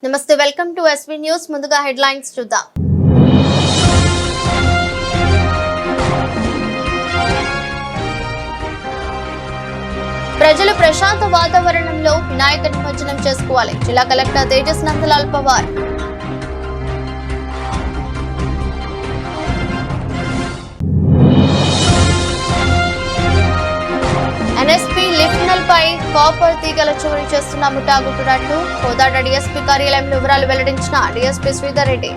నమస్తే welcome to SV news ముందుగా headlines చూద్దాం. ప్రజలు ప్రశాంత వాతావరణంలో వినాయక నిమజ్జనం చేసుకోవాలి. జిల్లా కలెక్టర్ తేజస్ నందలాల్ పవార్. ఎన్ఎస్పీ లిఫ్ట్నల్ పై కాపర్ తీగల చోరీ చేస్తున్న ముఠా గుట్టునట్లు కోదాడ డీఎస్పీ కార్యాలయంలో వివరాలు వెల్లడించిన డీఎస్పీ శ్రీధర్ రెడ్డి.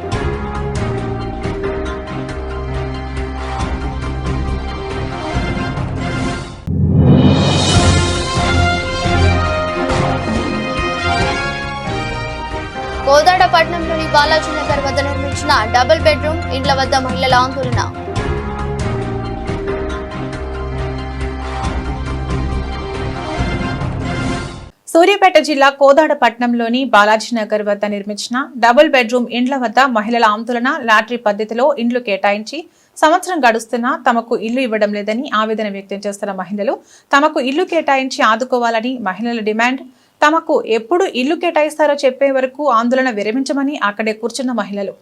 కోదాడ పట్టణంలోని బాలాజీ నగర్ వద్ద నిర్మించిన డబుల్ బెడ్రూమ్ ఇండ్ల వద్ద మహిళల ఆందోళన. సూర్యాపేట జిల్లా కోదాడ పట్టణంలోని బాలాజీనగర్ వద్ద నిర్మించిన డబుల్ బెడ్రూమ్ ఇండ్ల వద్ద మహిళల ఆందోళన. లాటరీ పద్ధతిలో ఇండ్లు కేటాయించి సంవత్సరం గడుస్తున్నా తమకు ఇల్లు ఇవ్వడం లేదని ఆవేదన వ్యక్తం చేస్తున్న మహిళలు తమకు ఇల్లు కేటాయించి ఆదుకోవాలని మహిళల డిమాండ్. తమకు ఎప్పుడు ఇల్లు కేటాయిస్తారో చెప్పే వరకు ఆందోళన విరమించమని అక్కడే కూర్చున్న మహిళలు.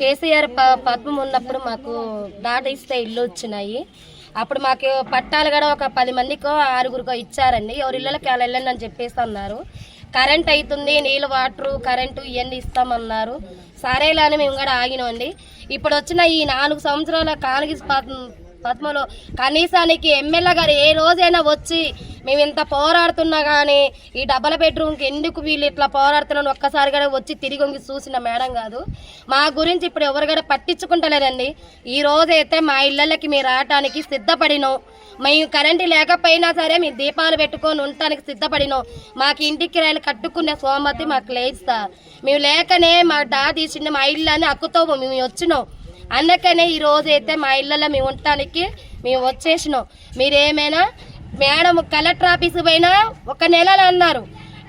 కేసీఆర్ పద్మం ఉన్నప్పుడు మాకు డాటా ఇస్తే ఇల్లు వచ్చినాయి. అప్పుడు మాకు పట్టాలు కూడా ఒక 10 మందికో 6గురికో ఇచ్చారండి. ఎవరి ఇళ్ళకి వాళ్ళు వెళ్ళండి అని చెప్పేసి అన్నారు. కరెంట్ అవుతుంది, నీళ్ళు వాటరు కరెంటు ఇవన్నీ ఇస్తామన్నారు. సరేలా అని మేము కూడా ఆగినామండి. ఇప్పుడు వచ్చిన ఈ 4 సంవత్సరాల కాంగ్రెస్ పద్మలో కనీసానికి ఎమ్మెల్యే గారు ఏ రోజైనా వచ్చి మేము ఇంత పోరాడుతున్నా కానీ ఈ డబల్ బెడ్రూమ్కి ఎందుకు వీళ్ళు ఇట్లా పోరాడుతున్నాను ఒక్కసారి కూడా వచ్చి తిరిగి వంగి చూసిన మేడం కాదు. మా గురించి ఇప్పుడు ఎవరు కూడా పట్టించుకుంటలేదండి. ఈ రోజైతే మా ఇళ్ళకి మీరు రావటానికి సిద్ధపడినాం. మేము కరెంటు లేకపోయినా సరే మేము దీపాలు పెట్టుకొని ఉండటానికి సిద్ధపడినాం. మాకు ఇంటికి కిరాయిలు కట్టుకునే సోమతి మాకు లేస్తా. మేము లేకనే మా డా తీసిండే మా ఇళ్ళని హక్కుతో మేము వచ్చినాం. అందుకనే ఈ రోజు అయితే మా ఇళ్ళలో మేము ఉండటానికి మేము వచ్చేసినాం. మీరేమైనా మేడం కలెక్టర్ ఆఫీసు పోయినా 1 నెల అన్నారు,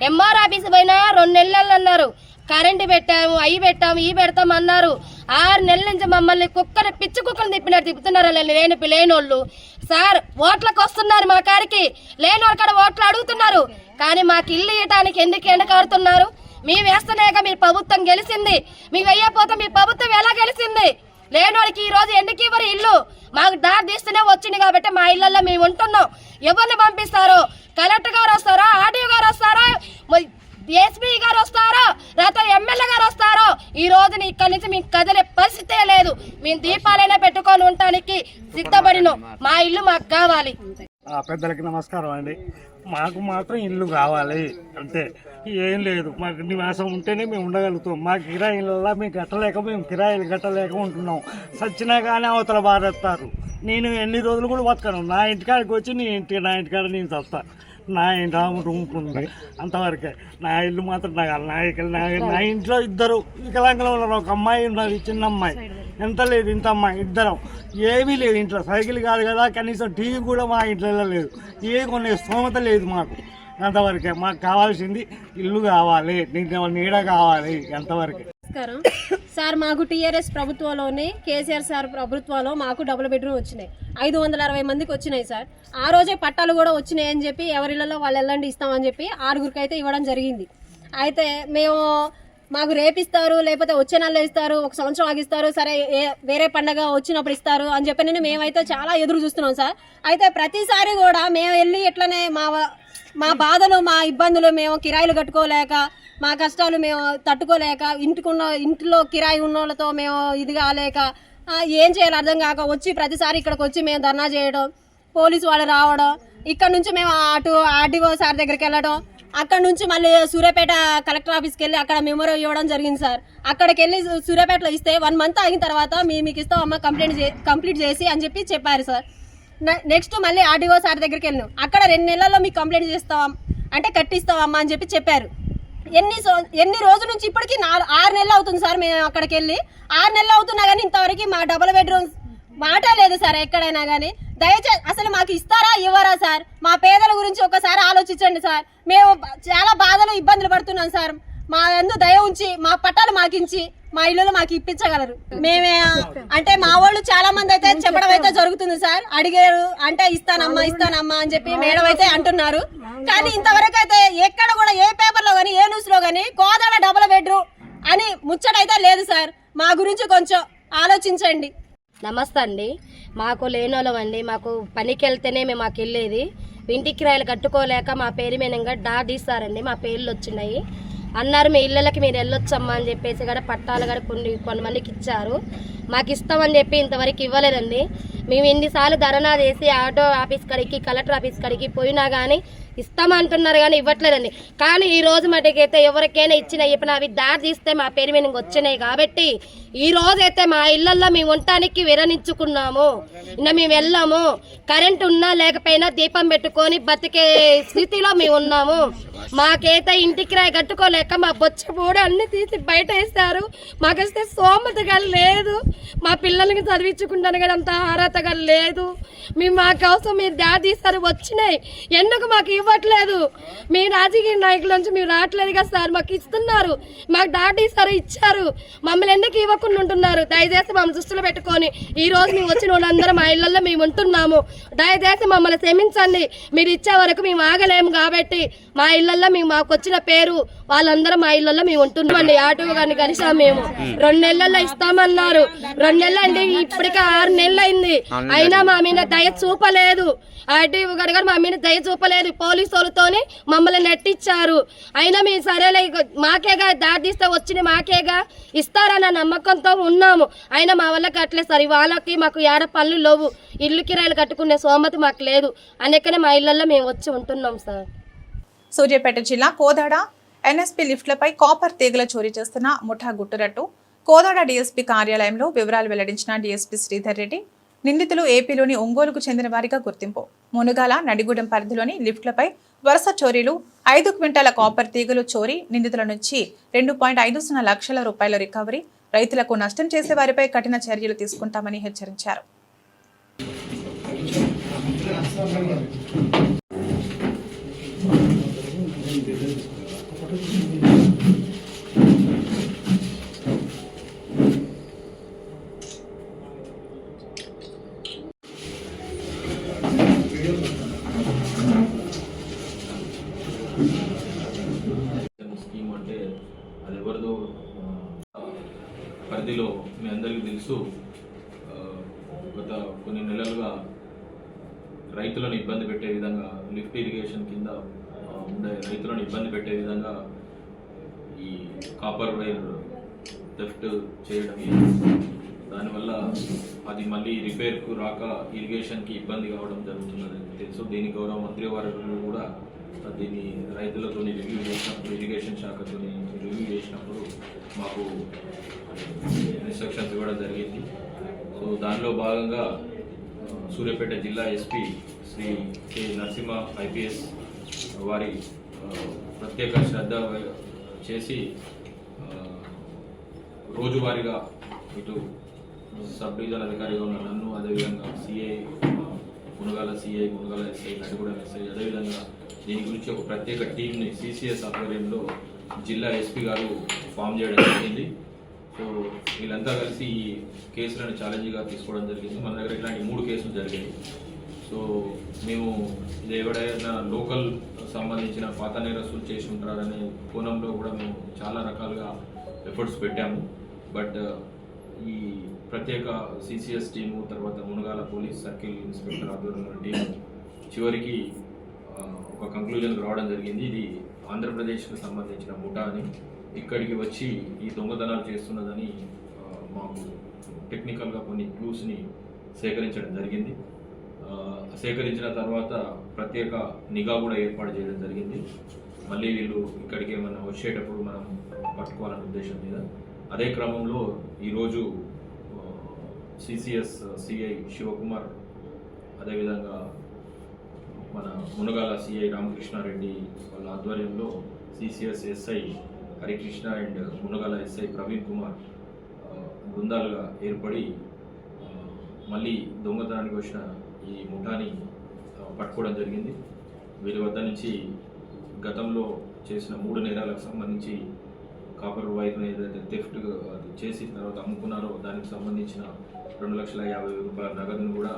ఎంఆర్ ఆఫీసు పోయినా 2 నెలలు అన్నారు. కరెంటు పెట్టాము, అవి పెట్టాము, ఇవి పెడతాము అన్నారు. 6 నెలల నుంచి మమ్మల్ని పిచ్చి కుక్కలు తిప్పినట్టు తిప్పుతున్నారు లేనోళ్ళు. సార్ ఓట్లకు వస్తున్నారు మా కాడికి, లేని వాళ్ళ కాడ ఓట్లు అడుగుతున్నారు. కానీ మాకు ఇల్లు ఇవ్వటానికి ఎందుకు ఎండకాడుతున్నారు? మేము వేస్తలేక మీ ప్రభుత్వం గెలిచింది, మీకు వెయ్యపోతే మీ ప్రభుత్వం ఎలా గెలిచింది? లేనోడికి ఈ రోజు ఎందుకు ఇవ్వరు ఇల్లు? మాకు దారి తీస్తూనే వచ్చింది కాబట్టి మా ఇళ్లలో మేము ఉంటున్నాం. ఎవరిని పంపిస్తారో? కలెక్టర్ గారు వస్తారో, ఆర్డీఓ గారు వస్తారో, ఎస్పీ గారు వస్తారో, లేకపోతే ఎమ్మెల్యే గారు వస్తారో? ఈ రోజున ఇక్కడి నుంచి మీకు కదిలే పరిస్థితే లేదు. మేము దీపాలైనా పెట్టుకొని ఉండటానికి సిద్ధపడినాం. మా ఇల్లు మాకు కావాలి. పెద్దలకి నమస్కారం అండి. మాకు మాత్రం ఇల్లు కావాలి అంతే, ఏం లేదు. మాకు నివాసం ఉంటేనే మేము ఉండగలుగుతాం. మా కిరాయిలలో మేము కట్టలేక, మేము కిరాయిలు కట్టలేక ఉంటున్నాం. సచ్చినా కానీ అవతల బాధేస్తారు. నేను ఎన్ని రోజులు కూడా బతకను. నా ఇంటికాడికి వచ్చి నా ఇంటికాడ నేను చస్తా. నా ఇంటి ఉంటుంది అంతవరకే. నా ఇల్లు మాత్రం నా ఇంట్లో 2 వికలాంగులు ఉన్నారు. ఒక అమ్మాయి ఉన్నది, చిన్న అమ్మాయి. ఎంత లేదు ఇంత అమ్మాయి, 2 ఏమీ లేదు ఇంట్లో. సైకిల్ కాదు కదా, కనీసం టీవీ కూడా మా ఇంట్లో లేదు. ఏ కొనే స్తోమత లేదు మాకు. అంతవరకే మాకు కావాల్సింది ఇల్లు కావాలి, నీడ కావాలి, ఎంతవరకే. నమస్కారం సార్. మాకు టీఆర్ఎస్ ప్రభుత్వంలోనే కేసీఆర్ సార్ ప్రభుత్వంలో మాకు డబుల్ బెడ్రూమ్ వచ్చినాయి. 560 మందికి వచ్చినాయి సార్. ఆ రోజే పట్టాలు కూడా వచ్చినాయి అని చెప్పి ఎవరిళ్ళలో వాళ్ళు వెళ్ళండి ఇస్తామని చెప్పి 6గురికి అయితే ఇవ్వడం జరిగింది. అయితే మాకు రేపిస్తారు, లేకపోతే వచ్చే నెలలో ఇస్తారు, 1 సంవత్సరం ఆగిస్తారు, సరే వేరే పండగ వచ్చినప్పుడు ఇస్తారు అని చెప్పి మేమైతే చాలా ఎదురు చూస్తున్నాం సార్. అయితే ప్రతిసారి కూడా మేము వెళ్ళి ఇట్లనే మా బాధలు, మా ఇబ్బందులు, మేము కిరాయిలు కట్టుకోలేక, మా కష్టాలు మేము తట్టుకోలేక, ఇంట్లో కిరాయి ఉన్న వాళ్ళతో మేము ఇది కాలేక ఏం చేయాలి అర్థం కాక వచ్చి ప్రతిసారి ఇక్కడికి వచ్చి మేము ధర్నా చేయడం, పోలీసు వాళ్ళు రావడం, ఇక్కడ నుంచి మేము అటు ఆర్డీఓ సార్ దగ్గరికి వెళ్ళడం, అక్కడ నుంచి మళ్ళీ సూర్యాపేట కలెక్టర్ ఆఫీస్కి వెళ్ళి అక్కడ మెమోరీ ఇవ్వడం జరిగింది సార్. అక్కడికి వెళ్ళి సూర్యాపేటలో ఇస్తే 1 మంత్ అయిన తర్వాత మీకు ఇస్తాం అమ్మ కంప్లీట్ చేసి అని చెప్పారు సార్. నెక్స్ట్ మళ్ళీ ఆర్డీఓ సార్ దగ్గరికి వెళ్ళినాం. అక్కడ 2 నెలల్లో మీకు కంప్లైంట్ చేస్తాం అంటే కట్టిస్తామమ్మా అని చెప్పారు. ఎన్ని రోజుల నుంచి ఇప్పటికి 6 నెలలు అవుతుంది సార్. మేము అక్కడికి వెళ్ళి 6 నెలలు అవుతున్నా కానీ ఇంతవరకు మా డబుల్ బెడ్రూమ్ మాట లేదు సార్. ఎక్కడైనా కానీ దయచేసి అసలు మాకు ఇస్తారా ఇవ్వరా సార్? మా పేదల గురించి ఒకసారి ఆలోచించండి సార్. మేము చాలా బాధలు ఇబ్బందులు పడుతున్నాం సార్. మా అందు దయ ఉంచి మా పట్టాలు మాకించి మా ఇల్లు మాకు ఇప్పించగలరు. మేమే అంటే మా వాళ్ళు చాలా మంది అయితే చెప్పడం అయితే జరుగుతుంది సార్. అడిగారు అంటే ఇస్తానమ్మా అని చెప్పి మేడం అయితే అంటున్నారు. కానీ ఇంతవరకు అయితే ఎక్కడ కూడా ఏ పేపర్లో కానీ ఏ న్యూస్ లో కానీ కోదాడ డబుల్ బెడ్రూమ్ అని ముచ్చటైతే లేదు సార్. మా గురించి కొంచెం ఆలోచించండి. నమస్తే అండి. మాకు లేనోళ్ళం అండి. మాకు పనికి వెళ్తేనే మేము మాకు వెళ్ళేది. ఇంటి కిరాయిలు కట్టుకోలేక మా పేరు మీనంగా డాట్ ఇస్తారండి. మా పేర్లు వచ్చినాయి అన్నారు. మీ ఇళ్ళకి మీరు వెళ్ళొచ్చమ్మా అని చెప్పేసి కూడా పట్టాలు కూడా కొంతమందికి ఇచ్చారు. మాకు ఇస్తామని చెప్పి ఇంతవరకు ఇవ్వలేదండి. మేము ఎన్నిసార్లు ధర్నా చేసి ఆటో ఆఫీస్ కాడికి కలెక్టర్ ఆఫీస్ కాడికి పోయినా కానీ ఇస్తామంటున్నారు కానీ ఇవ్వట్లేదండి. కానీ ఈ రోజు మటుకైతే ఎవరికైనా ఇప్పుడు అవి దారి తీస్తే మా పేరు మీద వచ్చినాయి కాబట్టి ఈ రోజైతే మా ఇళ్లలో మేము ఉండటానికి విరణించుకున్నాము. ఇంకా మేము వెళ్ళాము. కరెంట్ ఉన్నా లేకపోయినా దీపం పెట్టుకొని బతికే స్థితిలో మేము ఉన్నాము. మాకైతే ఇంటికి రాయి కట్టుకోలేక మా బొచ్చ పూడి అన్ని తీసి బయట వేస్తారు. మాకైతే సోమతగా లేదు. మా పిల్లలకి చదివించుకుంటాను కానీ అంత అర్హతగా లేదు. మేము మా కోసం మీరు దారి తీస్తారు వచ్చినాయి ఎందుకు మాకు ఇవ్వట్లేదు? మీ రాజకీయ నాయకుల నుంచి మీరు రావట్లేదు కదా సార్. మాకు ఇస్తున్నారు. మాకు దాటి సార్ ఇచ్చారు. మమ్మల్ని ఎందుకు ఇవ్వకుండా ఉంటున్నారు? దయచేసి మమ్మల్ని దృష్టిలో పెట్టుకొని ఈ రోజు మేము వచ్చిన వాళ్ళందరూ మా ఇళ్లలో మేము ఉంటున్నాము. దయచేసి మమ్మల్ని క్షమించండి. మీరు ఇచ్చే వరకు మేము ఆగలేము కాబట్టి మా ఇళ్లలో మేము మాకు వచ్చిన పేరు వాళ్ళందరూ మా ఇళ్లలో మేము ఉంటున్నామండి. ఆటో కానీ కలిసాం. మేము 2 నెలల్లో ఇస్తామన్నారు. 2 నెలలు అండి. ఇప్పటికే 6 నెలలు అయింది. అయినా మా మీద దయ చూపలేదు. ఆటో గడగడ మా మీద దయ చూపలేదు. పోలీసు వాళ్ళతోని మమ్మల్ని నెట్టిచ్చారు. అయినా మేము సరేలే మాకేగా దారి తీస్తే వచ్చిన మాకేగా ఇస్తారన్న నమ్మకంతో ఉన్నాము. అయినా మా వల్ల కట్టలేదు సార్. వాళ్ళకి మాకు ఏడ పనులు లేవు. ఇల్లు కిరాయిలు కట్టుకునే సోమతి మాకు లేదు. అందుకనే మా ఇళ్లలో మేము వచ్చి ఉంటున్నాం సార్. సూర్యాపేట జిల్లా కోదాడ ఎన్ఎస్పీ లిఫ్ట్లపై కాపర్ తీగల చోరీ చేస్తున్న ముఠా గుట్టురట్టు కోదాడ డీఎస్పీ కార్యాలయంలో వివరాలు వెల్లడించిన డీఎస్పీ శ్రీధర్ రెడ్డి నిందితులు ఏపీలోని ఒంగోలుకు చెందిన వారిగా గుర్తింపు. మునుగాల నడిగూడెం పరిధిలోని లిఫ్ట్లపై వరుస చోరీలు, 5 క్వింటాల కాపర్ తీగలు చోరీ, నిందితుల నుంచి 2.50 లక్షల రూపాయల రికవరీ, రైతులకు నష్టం చేసే వారిపై కఠిన చర్యలు తీసుకుంటామని హెచ్చరించారు. స్కీమ్ అంటే అది ఎవరిదో పరిధిలో మీ అందరికీ తెలుసు. గత కొన్ని నెలలుగా రైతులను ఇబ్బంది పెట్టే విధంగా లిఫ్ట్ ఇరిగేషన్ కింద ఉండే రైతులను ఇబ్బంది పెట్టే విధంగా ఈ కాపర్ వైర్ థెఫ్ట్ చేయడం, దానివల్ల అది మళ్ళీ రిపేర్కు రాక ఇరిగేషన్కి ఇబ్బంది కావడం జరుగుతున్నది తెలుసు. దీని గౌరవ మంత్రి వారు కూడా దీన్ని రైతులతో రివ్యూ చేసినప్పుడు, ఇరిగేషన్ శాఖతో రివ్యూ చేసినప్పుడు మాకు ఇన్స్ట్రక్షన్స్ ఇవ్వడం జరిగింది. సో దానిలో భాగంగా సూర్యాపేట జిల్లా SP Shri K Narasimha IPS వారి ప్రత్యేక శ్రద్ధ చేసి రోజువారీగా ఇటు సబ్ డివిజన్ అధికారిగా ఉన్న నన్ను, అదేవిధంగా CI Munagala CI, Munagala SI, Nadigudem SI, అదేవిధంగా దీని గురించి ఒక ప్రత్యేక టీంని సిసిఎస్ ఆధ్వర్యంలో జిల్లా ఎస్పీ గారు ఫామ్ చేయడం జరిగింది. సో వీళ్ళంతా కలిసి ఈ కేసులను ఛాలెంజ్గా తీసుకోవడం జరిగింది. మన దగ్గర ఇలాంటి 3 కేసులు జరిగాయి. సో మేము ఇది ఎవడైనా లోకల్ సంబంధించిన పాత నేరస్తులు చేసి ఉంటారనే కోణంలో కూడా మేము చాలా రకాలుగా ఎఫర్ట్స్ పెట్టాము. బట్ ఈ ప్రత్యేక సిసిఎస్ టీము, తర్వాత మునగాల పోలీస్ సర్కిల్ ఇన్స్పెక్టర్ ఆధ్వర్యంలో టీము చివరికి ఒక కంక్లూజన్కి రావడం జరిగింది. ఇది ఆంధ్రప్రదేశ్కి సంబంధించిన ముఠా అని, ఇక్కడికి వచ్చి ఈ దొంగతనాలు చేస్తున్నదని మాకు టెక్నికల్గా కొన్ని క్లూస్ని సేకరించడం జరిగింది. సేకరించిన తర్వాత ప్రత్యేక నిఘా కూడా ఏర్పాటు చేయడం జరిగింది. మళ్ళీ వీళ్ళు ఇక్కడికి ఏమన్నా వచ్చేటప్పుడు మనం పట్టుకోవాలనే ఉద్దేశం మీద. అదే క్రమంలో ఈరోజు సిసిఎస్ సిఐ శివకుమార్, అదేవిధంగా మన మునగాల సిఐ రామకృష్ణారెడ్డి వాళ్ళ ఆధ్వర్యంలో CCS SI Harikrishna and Munagala SI Praveen Kumar బృందాలుగా ఏర్పడి మళ్ళీ దొంగతనానికి వచ్చిన ఈ ముఠాని పట్టుకోవడం జరిగింది. వీరి వద్ద నుంచి గతంలో చేసిన 3 నేరాలకు సంబంధించి కాపర్ వైర్ను ఏదైతే థెఫ్ట్ చేసి తర్వాత అమ్ముకున్నారో దానికి సంబంధించిన 2,50,000 రూపాయల నగదును కూడా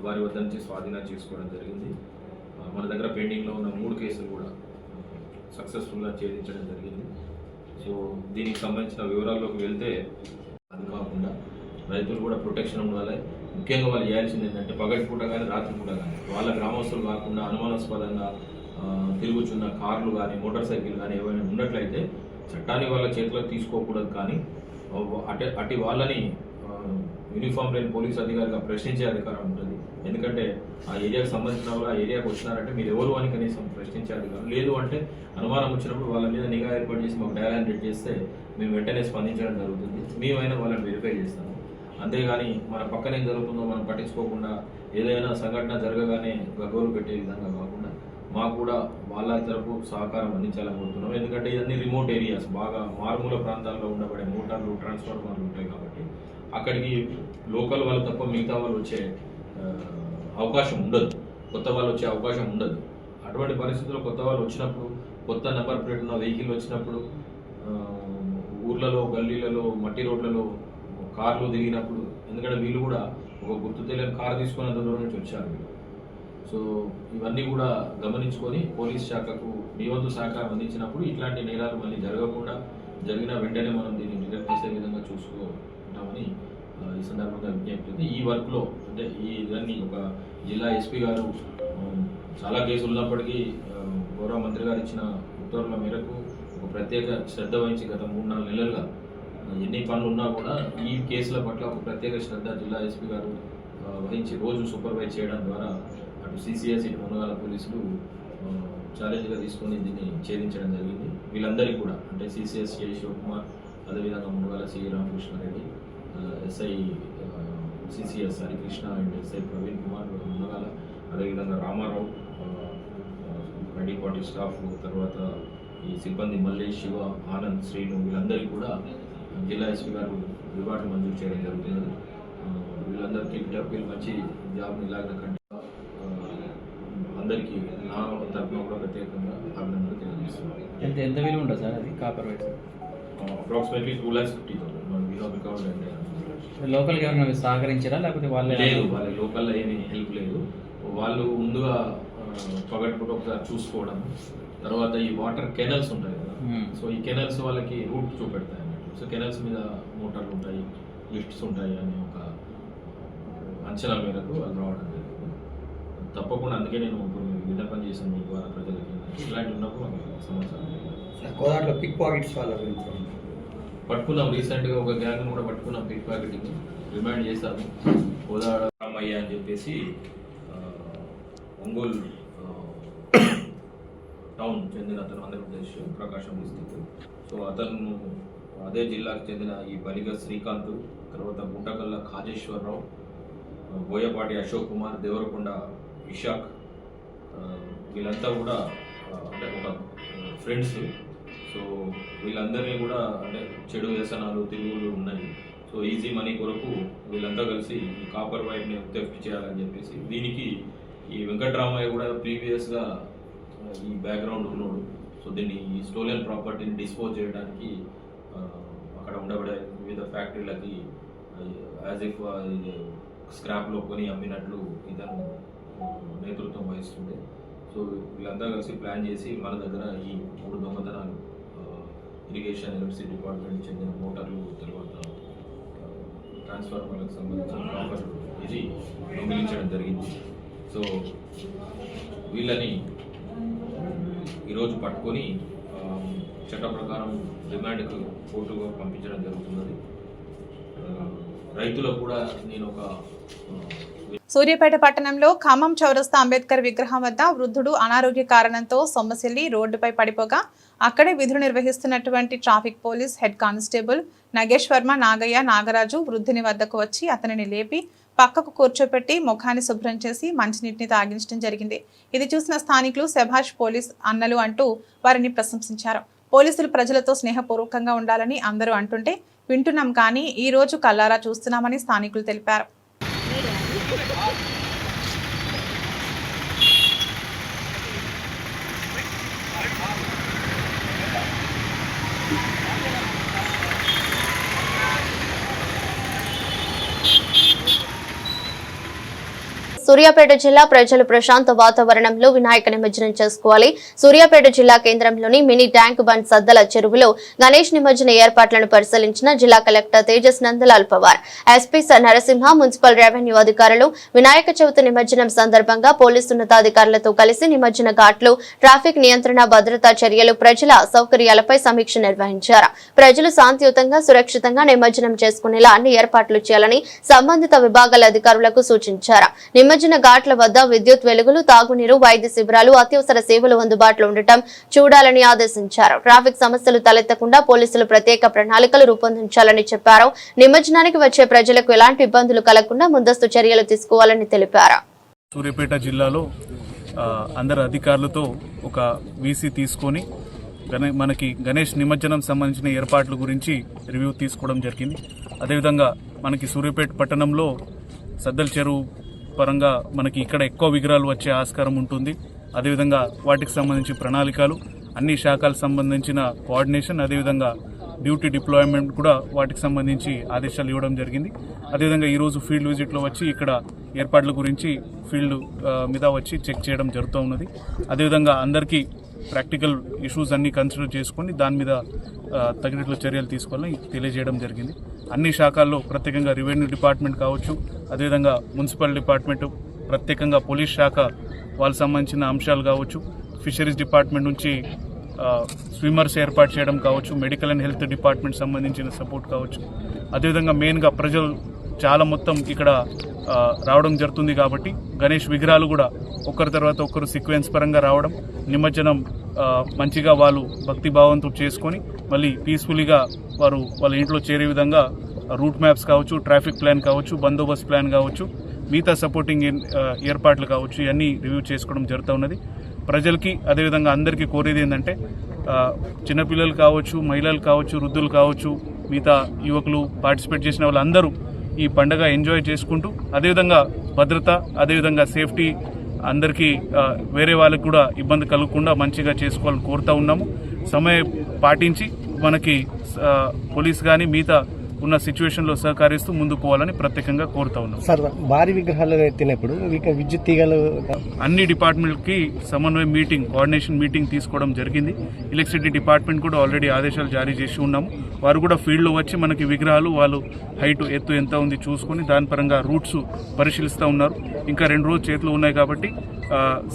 వారి వద్ద నుంచి స్వాధీనం చేసుకోవడం జరిగింది. మన దగ్గర పెండింగ్లో ఉన్న 3 కేసులు కూడా సక్సెస్ఫుల్గా ఛేదించడం జరిగింది. సో దీనికి సంబంధించిన వివరాల్లోకి వెళ్తే అది కాకుండా రైతులు కూడా ప్రొటెక్షన్ ఉండాలి. ముఖ్యంగా వాళ్ళు చేయాల్సింది ఏంటంటే పగటిపూట కానీ రాత్రిపూట కానీ వాళ్ళ గ్రామస్తులు కాకుండా అనుమానాస్పదంగా తిరుగుచున్న కార్లు కానీ మోటార్ సైకిల్ కానీ ఏవైనా ఉన్నట్లయితే చట్టాన్ని వాళ్ళ చేతిలోకి తీసుకోకూడదు. కానీ అటు వాళ్ళని యూనిఫామ్ లేని పోలీస్ అధికారిగా ప్రశ్నించే అధికారం ఉంటుంది. ఎందుకంటే ఆ ఏరియాకు సంబంధించిన వాళ్ళు ఆ ఏరియాకు వచ్చినారంటే మీరు ఎవరు అని కనీసం ప్రశ్నించే అధికారం లేదు. అంటే అనుమానం వచ్చినప్పుడు వాళ్ళ మీద నిఘా ఏర్పాటు చేసి మాకు డైలాన్ రెడ్ చేస్తే మేము వెంటనే స్పందించడం జరుగుతుంది. మేమైనా వాళ్ళని వెరిఫై చేస్తాము. అంతేగాని మన పక్కన ఏం జరుగుతుందో మనం పట్టించుకోకుండా ఏదైనా సంఘటన జరగగానే గగ్గోలు పెట్టే విధంగా కాకుండా మాకు కూడా వాళ్ళ తరపు సహకారం అందించాలని కోరుతున్నాం. ఎందుకంటే ఇవన్నీ రిమోట్ ఏరియాస్, బాగా మారుమూల ప్రాంతాల్లో ఉండబడే మోటార్లు ట్రాన్స్ఫార్మర్లు ఉంటాయి కాబట్టి అక్కడికి లోకల్ వాళ్ళు తప్ప మిగతా వాళ్ళు వచ్చే అవకాశం ఉండదు, కొత్త వాళ్ళు వచ్చే అవకాశం ఉండదు. అటువంటి పరిస్థితుల్లో కొత్త వాళ్ళు వచ్చినప్పుడు, కొత్త నెంబర్ ప్లేట్ ఉన్న వెహికల్ వచ్చినప్పుడు, ఊర్లలో గల్లీలలో మట్టి రోడ్లలో కార్లు దిగినప్పుడు, ఎందుకంటే వీళ్ళు కూడా ఒక గుర్తు తెలియని కారు తీసుకున్నంత దూరం నుంచి వచ్చారు వీళ్ళు. సో ఇవన్నీ కూడా గమనించుకొని పోలీస్ శాఖకు మీ వంతు సహకారం అందించినప్పుడు ఇట్లాంటి నేరాలు మళ్ళీ జరగకుండా, జరిగిన వెంటనే మనం దీన్ని డిటెక్ట్ చేసే విధంగా చూసుకుంటామని ఈ సందర్భంగా విజ్ఞప్తి. ఈ వర్క్లో అంటే ఇవన్నీ ఒక జిల్లా ఎస్పీ గారు చాలా కేసులు ఉన్నప్పటికీ గౌరవ మంత్రి గారు ఇచ్చిన ఉత్తర్వుల మేరకు ఒక ప్రత్యేక శ్రద్ధ వహించి గత 3-4 నెలలుగా ఎన్ని పనులు ఉన్నా కూడా ఈ కేసుల పట్ల ఒక ప్రత్యేక శ్రద్ధ జిల్లా ఎస్పీ గారు వహించి రోజు సూపర్వైజ్ చేయడం ద్వారా అటు సిసిఎస్ ఇటు మునగాల పోలీసులు ఛాలెంజ్గా తీసుకొని దీన్ని ఛేదించడం జరిగింది. వీళ్ళందరికీ కూడా అంటే సిసిఎస్ కే శివకుమార్, అదేవిధంగా Munagala C Ramakrishna Reddy, SI CCS Harikrishna and SI Praveen Kumar Munagala, అదేవిధంగా రామారావు, ఐడి పార్టీ స్టాఫ్, తర్వాత ఈ సిబ్బంది మల్లేష్, శివ, ఆనంద్, శ్రీను వీళ్ళందరికీ కూడా జిల్లా ఎస్పీ గారు రివార్డు మంజూరు చేయడం జరుగుతుంది. వీళ్ళందరికీ వీళ్ళు మంచి జాబ్ని ఇలాగ కంటే అందరికీ నా తరఫున కూడా ప్రత్యేకంగా అభినందనలు తెలియజేస్తున్నాను. ఎంత విలువ ఉంటుంది సార్ అది కాపర్ వైట్? అప్రాక్సిమేట్లీ 2,50,000 మనం వినోద్ రికవర్ అంటే లోకల్గా ఏమైనా సహకరించారా లేకపోతే వాళ్ళే? లేదు, వాళ్ళ లోకల్లో ఏమీ హెల్ప్ లేదు. వాళ్ళు ముందుగా పగటిపూట ఒకసారి చూసుకోవడం, తర్వాత ఈ వాటర్ కెనల్స్ ఉంటాయి కదా, సో ఈ కెనల్స్ వాళ్ళకి రూట్ చూపెడతాయి అన్నట్టు. సో కెనల్స్ మీద మోటార్లు ఉంటాయి, లిఫ్ట్స్ ఉంటాయి అని ఒక అంచనా మేరకు వాళ్ళు రావడం జరిగింది. తప్పకుండా అందుకే నేను విన్నపం చేశాను మీ ద్వారా ప్రజలకి, ఇలాంటి ఉన్నప్పుడు సమాచారం. కోదాడలో పిక్ పాకెట్స్ వాళ్ళ గురించి పట్టుకున్నాం, రీసెంట్గా ఒక గ్యాంగ్ కూడా పట్టుకున్నాం, పిక్ ప్యాకెటింగ్ రిమాండ్ చేశాము. కోదాడ రామయ్య అని చెప్పేసి ఒంగోలు టౌన్ చెందిన అతను, ఆంధ్రప్రదేశ్ ప్రకాశం డిస్టిక్. సో అతను అదే జిల్లాకు చెందిన ఈ బలిగ శ్రీకాంత్, తర్వాత గుంటకల్ల ఖాజేశ్వరరావు, బోయపాటి అశోక్ కుమార్, దేవరకొండ ఇషాక్, వీళ్ళంతా కూడా అంటే ఒక ఫ్రెండ్స్. సో వీళ్ళందరినీ కూడా అంటే చెడు వ్యసనాలు, తిరుగులు ఉన్నాయి. సో ఈజీ మనీ కొరకు వీళ్ళంతా కలిసి ఈ కాపర్ వైర్ని థెఫ్ట్ చేయాలని చెప్పేసి, దీనికి ఈ వెంకట్రామయ్య కూడా ప్రీవియస్గా ఈ బ్యాక్గ్రౌండ్ ఉన్నాడు. సో దీన్ని ఈ స్టోలెన్ ప్రాపర్టీని డిస్పోజ్ చేయడానికి అక్కడ ఉండబడే వివిధ ఫ్యాక్టరీలకి యాజ్ ఇఫ్ స్క్రాప్లో కొని అమ్మినట్లు ఇతను నేతృత్వం వహిస్తుండే. సో వీళ్ళంతా కలిసి ప్లాన్ చేసి మన దగ్గర ఈ 3 దొంగతనాలు, ఇరిగేషన్ ఎలక్ట్రిసిటీ డిపార్ట్మెంట్ చెందిన మోటార్లు, తర్వాత ట్రాన్స్ఫార్మర్లకు సంబంధించిన కాపర్ ఇది దొంగిలించడం జరిగింది. సో వీళ్ళని ఈరోజు పట్టుకొని చట్ట ప్రకారం రిమాండ్కు కోర్టుగా పంపించడం జరుగుతున్నది. రైతులకు కూడా నేను ఒక సూర్యాపేట పట్టణంలో ఖమ్మం చౌరస్తా అంబేద్కర్ విగ్రహం వద్ద వృద్ధుడు అనారోగ్య కారణంతో సొమ్మసిల్లి రోడ్డుపై పడిపోగా అక్కడే విధులు నిర్వహిస్తున్నటువంటి traffic police head constable Nagesh Varma, Nagaiah, Nagaraju వృద్ధుని వద్దకు వచ్చి అతనిని లేపి పక్కకు కూర్చోపెట్టి ముఖాన్ని శుభ్రం చేసి మంచినీటిని తాగించడం జరిగింది. ఇది చూసిన స్థానికులు శభాష్ పోలీస్ అన్నలు అంటూ వారిని ప్రశంసించారు. పోలీసులు ప్రజలతో స్నేహపూర్వకంగా ఉండాలని అందరూ అంటుంటే వింటున్నాం, కానీ ఈ రోజు కల్లారా చూస్తున్నామని స్థానికులు తెలిపారు. సూర్యాపేట జిల్లా ప్రజలు ప్రశాంత వాతావరణంలో వినాయక నిమజ్జనం చేసుకోవాలి. సూర్యాపేట జిల్లా కేంద్రంలోని మినీ ట్యాంక్ బండ్ సద్దల చెరువులో గణేష్ నిమజ్జన ఏర్పాట్లను పరిశీలించిన జిల్లా collector Tejas Nandlal Pawar, SP Narasimha, municipal revenue అధికారులు వినాయక చవితి నిమజ్జనం సందర్భంగా పోలీసు ఉన్నతాధికారులతో కలిసి నిమజ్జన ఘాట్లు, ట్రాఫిక్ నియంత్రణ, భద్రతా చర్యలు, ప్రజల సౌకర్యాలపై సమీక్ష నిర్వహించారు. ప్రజలు శాంతియుతంగా, సురక్షితంగా నిమజ్జనం చేసుకునేలా అన్ని ఏర్పాట్లు చేయాలని సంబంధిత విభాగాల అధికారులకు సూచించారు. నిమజ్జన ఘాట్ల వద్ద విద్యుత్ వెలుగులు, తాగునీరు, వైద్య శిబిరాలు, అత్యవసర సేవలు అందుబాటులో ఉండటం చూడాలని ఆదేశించారు. ట్రాఫిక్ సమస్యలు తలెత్తకుండా పోలీసులు ప్రత్యేక ప్రణాళికలు రూపొందించాలని చెప్పారు. నిమజ్జనానికి వచ్చే ప్రజలకు ఎలాంటి ఇబ్బందులు కలగకుండా ముందస్తు చర్యలు తీసుకోవాలని తెలిపారు. సూర్యాపేట జిల్లాలో అందరు అధికారులతో ఒక వీసీ తీసుకొని మనకి గణేష్ నిమజ్జనం సంబంధించిన ఏర్పాట్ల గురించి రివ్యూ తీసుకోవడం జరిగింది. అదేవిధంగా మనకి సూర్యాపేట పట్టణంలో సద్దల చెరువు పరంగా మనకి ఇక్కడ ఎక్కువ విగ్రహాలు వచ్చే ఆస్కారం ఉంటుంది. అదేవిధంగా వాటికి సంబంధించి ప్రణాళికలు, అన్ని శాఖలకు సంబంధించిన కోఆర్డినేషన్, అదేవిధంగా డ్యూటీ డిప్లాయ్మెంట్ కూడా వాటికి సంబంధించి ఆదేశాలు ఇవ్వడం జరిగింది. అదేవిధంగా ఈరోజు ఫీల్డ్ విజిట్లో వచ్చి ఇక్కడ ఏర్పాట్ల గురించి ఫీల్డ్ మీద వచ్చి చెక్ చేయడం జరుగుతూ ఉన్నది. అదేవిధంగా అందరికీ ప్రాక్టికల్ ఇష్యూస్ అన్ని కన్సిడర్ చేసుకొని దాని మీద తగినట్లు చర్యలు తీసుకోవాలని తెలియజేయడం జరిగింది. అన్ని శాఖల్లో ప్రత్యేకంగా రెవెన్యూ డిపార్ట్మెంట్ కావచ్చు, అదేవిధంగా మున్సిపల్ డిపార్ట్మెంట్, ప్రత్యేకంగా పోలీస్ శాఖ వాళ్ళకి సంబంధించిన అంశాలు కావచ్చు, ఫిషరీస్ డిపార్ట్మెంట్ నుంచి స్విమ్మర్స్ ఏర్పాటు చేయడం కావచ్చు, మెడికల్ అండ్ హెల్త్ డిపార్ట్మెంట్ సంబంధించిన సపోర్ట్ కావచ్చు. అదేవిధంగా మెయిన్గా ప్రజలు చాలా మొత్తం ఇక్కడ రావడం జరుగుతుంది కాబట్టి గణేష్ విగ్రహాలు కూడా ఒకరి తర్వాత ఒకరు సీక్వెన్స్ పరంగా రావడం, నిమజ్జనం మంచిగా వాళ్ళు భక్తిభావంతో చేసుకొని మళ్ళీ పీస్ఫుల్గా వారు వాళ్ళ ఇంట్లో చేరే విధంగా రూట్ మ్యాప్స్ కావచ్చు, ట్రాఫిక్ ప్లాన్ కావచ్చు, బందోబస్తు ప్లాన్ కావచ్చు, మిగతా సపోర్టింగ్ ఏర్పాట్లు కావచ్చు, ఇవన్నీ రివ్యూ చేసుకోవడం జరుగుతూ ఉన్నది. ప్రజలకి అదేవిధంగా అందరికీ కోరేది ఏంటంటే చిన్నపిల్లలు కావచ్చు, మహిళలు కావచ్చు, వృద్ధులు కావచ్చు, మిగతా యువకులు పార్టిసిపేట్ చేసిన వాళ్ళందరూ ఈ పండుగ ఎంజాయ్ చేసుకుంటూ అదేవిధంగా భద్రత, అదేవిధంగా సేఫ్టీ అందరికీ వేరే వాళ్ళకి కూడా ఇబ్బంది కలగకుండా మంచిగా చేసుకోవాలని కోరుతూ ఉన్నాము. సమయం పాటించి మనకి పోలీస్ కానీ మిగతా ఉన్న సిచ్యువేషన్లో సహకరిస్తూ ముందుకు పోవాలని ప్రత్యేకంగా కోరుతా ఉన్నాం. సార్, భారీ విగ్రహాలు ఎత్తినప్పుడు విద్యుత్ తీగలు అన్ని డిపార్ట్మెంట్కి సమన్వయ మీటింగ్, కోఆర్డినేషన్ మీటింగ్ తీసుకోవడం జరిగింది. ఎలక్ట్రిసిటీ డిపార్ట్మెంట్ కూడా ఆల్రెడీ ఆదేశాలు జారీ చేసి ఉన్నాము. వారు కూడా ఫీల్డ్లో వచ్చి మనకి విగ్రహాలు వాళ్ళు హైట్, ఎత్తు ఎంత ఉంది చూసుకొని దాని పరంగా రూట్స్ పరిశీలిస్తూ ఉన్నారు. ఇంకా 2 రోజులు చేతులు ఉన్నాయి కాబట్టి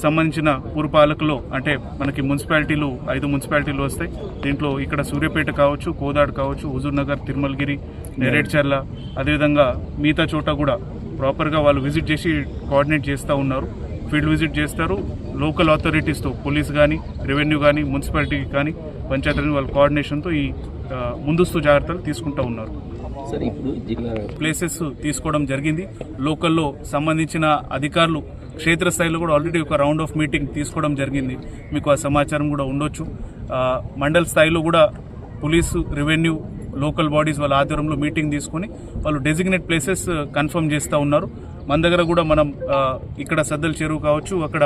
సంబంధించిన పురపాలకులు అంటే మనకి మున్సిపాలిటీలు 5 మున్సిపాలిటీలు వస్తాయి. దీంట్లో ఇక్కడ సూర్యాపేట కావచ్చు, కోదాడ్ కావచ్చు, హుజూర్ నగర్, తిరుమలగిరి, నేరేడ్చర్ల, అదేవిధంగా మిగతా చోట కూడా ప్రాపర్గా వాళ్ళు విజిట్ చేసి కోఆర్డినేట్ చేస్తూ ఉన్నారు. ఫీల్డ్ విజిట్ చేస్తారు. లోకల్ అథారిటీస్తో పోలీస్ కానీ, రెవెన్యూ కానీ, మున్సిపాలిటీ కానీ, పంచాయతీ వాళ్ళ కోఆర్డినేషన్తో ఈ ముందస్తు జాగ్రత్తలు తీసుకుంటూ ఉన్నారు. ప్లేసెస్ తీసుకోవడం జరిగింది. లోకల్లో సంబంధించిన అధికారులు క్షేత్రస్థాయిలో కూడా ఆల్రెడీ ఒక రౌండ్ ఆఫ్ మీటింగ్ తీసుకోవడం జరిగింది. మీకు ఆ సమాచారం కూడా ఉండొచ్చు. మండల్ స్థాయిలో కూడా పోలీసు, రెవెన్యూ, లోకల్ బాడీస్ వాళ్ళ ఆధ్వర్యంలో మీటింగ్ తీసుకొని వాళ్ళు డెసిగ్నేట్ ప్లేసెస్ కన్ఫర్మ్ చేస్తూ ఉన్నారు. మన దగ్గర కూడా మనం ఇక్కడ సద్దల చెరువు కావచ్చు, అక్కడ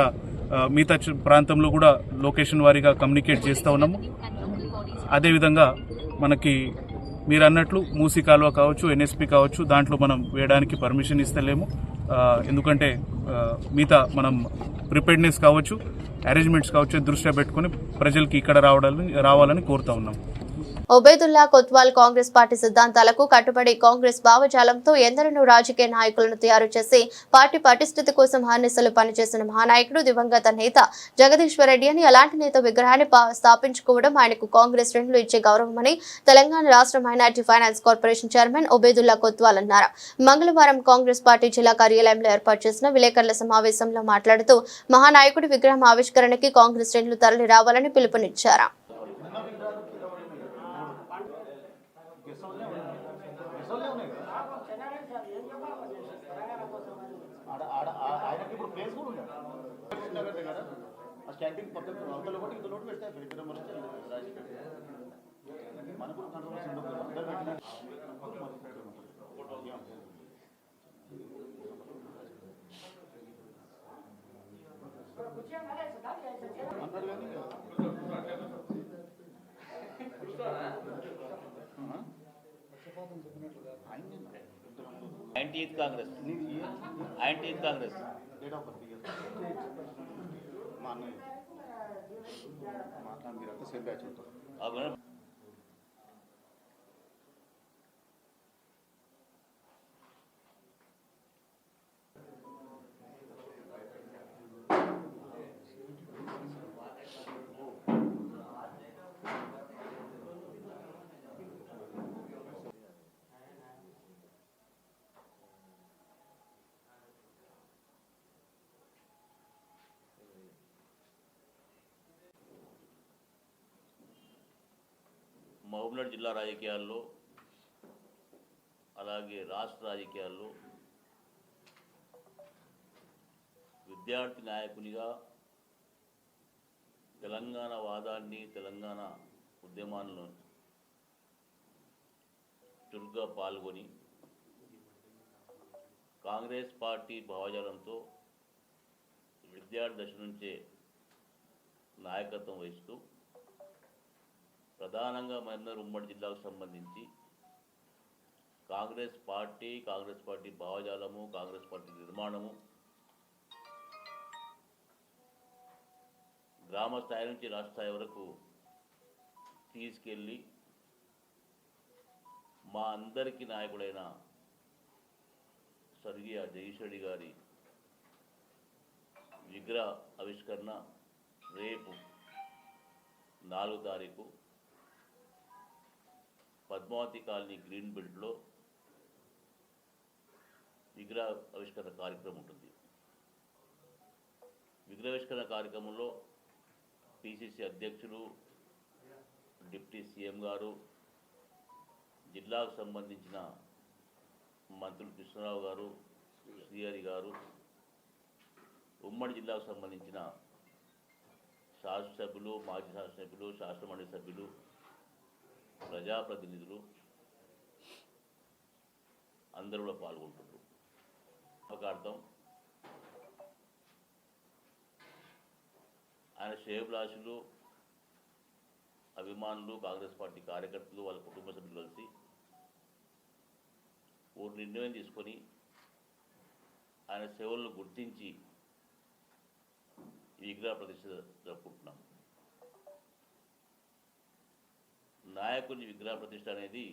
మిగతా ప్రాంతంలో కూడా లొకేషన్ వారీగా కమ్యూనికేట్ చేస్తూ ఉన్నాము. అదేవిధంగా మనకి మీరు అన్నట్లు మూసీ కాలువ కావచ్చు, ఎన్ఎస్పి కావచ్చు, దాంట్లో మనం వేయడానికి పర్మిషన్ ఇస్తలేము. ఎందుకంటే మిగతా మనం ప్రిపేర్డ్నెస్ కావచ్చు, అరేంజ్మెంట్స్ కావచ్చు దృష్ట్యా పెట్టుకుని ప్రజలకి ఇక్కడ రావాలని కోరుతా ఉన్నాం. ఒబేదుల్లా కొత్వాల్ కాంగ్రెస్ పార్టీ సిద్ధాంతాలకు కట్టుబడి కాంగ్రెస్ భావజాలంతో ఎందరినో రాజకీయ నాయకులను తయారు చేసి పార్టీ పటిష్టత కోసం హానిసలు పనిచేసిన మహానాయకుడు దివంగత నేత జగదీశ్వర్ రెడ్డి అని, అలాంటి నేత విగ్రహాన్ని స్థాపించుకోవడం ఆయనకు కాంగ్రెస్ శ్రేణులు ఇచ్చే గౌరవమని తెలంగాణ రాష్ట్ర minority finance corporation chairman Obedullah Kotwal అన్నారు. మంగళవారం కాంగ్రెస్ పార్టీ జిల్లా కార్యాలయంలో ఏర్పాటు చేసిన విలేకరుల సమావేశంలో మాట్లాడుతూ మహానాయకుడి విగ్రహం ఆవిష్కరణకి కాంగ్రెస్ శ్రేణులు తరలి రావాలని పిలుపునిచ్చారు. ఆయనకి ఇప్పుడు ప్లేస్ కూడా ఉంది కదా, ఆ క్యాంటీన్ పక్కన అవతల ఒకటి ఇందులో పెడతాయి పెద్ద మనిషి మనకు కంట్రోల్స్ ఉండదు. అందరు పెట్టిన అన్నారు కానీ 19th Congress date of birth మా అన్నయ్య మాట్లాడి మీరంతా సేమ్ బ్యాచ్ ఉంటారు. మహబూబ్నగర్ జిల్లా రాజకీయాల్లో అలాగే రాష్ట్ర రాజకీయాల్లో విద్యార్థి నాయకునిగా తెలంగాణ వాదాన్ని, తెలంగాణ ఉద్యమాలను చురుగ్గా పాల్గొని కాంగ్రెస్ పార్టీ భావజాలంతో విద్యార్థి దశ నుంచే నాయకత్వం వహిస్తూ ప్రధానంగా మహబూబ్నగర్ ఉమ్మడి జిల్లాకు సంబంధించి కాంగ్రెస్ పార్టీ భావజాలము, కాంగ్రెస్ పార్టీ నిర్మాణము గ్రామ స్థాయి నుంచి రాష్ట్ర స్థాయి వరకు తీసుకెళ్ళి మా అందరికీ నాయకుడైన స్వర్గీయ జగదీశ్వరెడ్డి గారి విగ్రహ ఆవిష్కరణ రేపు 4వ తారీఖు పద్మావతి కాలనీ గ్రీన్ బెల్ట్లో విగ్రహ ఆవిష్కరణ కార్యక్రమం ఉంటుంది. విగ్రహావిష్కరణ కార్యక్రమంలో పిసిసి అధ్యక్షులు, డిప్యూటీ సీఎం గారు, జిల్లాకు సంబంధించిన మంత్రులు కృష్ణరావు గారు, శ్రీహరి గారు, ఉమ్మడి జిల్లాకు సంబంధించిన శాసనసభ్యులు, మాజీ శాసనసభ్యులు, శాసనమండలి సభ్యులు, ప్రజాప్రతినిధులు అందరూ కూడా పాల్గొంటున్నారు. జ్ఞాపకార్థం ఆయన శ్రేయోభిలాషులు, అభిమానులు, కాంగ్రెస్ పార్టీ కార్యకర్తలు, వాళ్ళ కుటుంబ సభ్యులు కలిసి ఓ నిర్ణయం తీసుకొని ఆయన సేవలను గుర్తించి ఈ విగ్రహ ప్రతిష్ఠ జరుపుకుంటున్నాం. నాయకుని విగ్రహ ప్రతిష్ఠ అనేది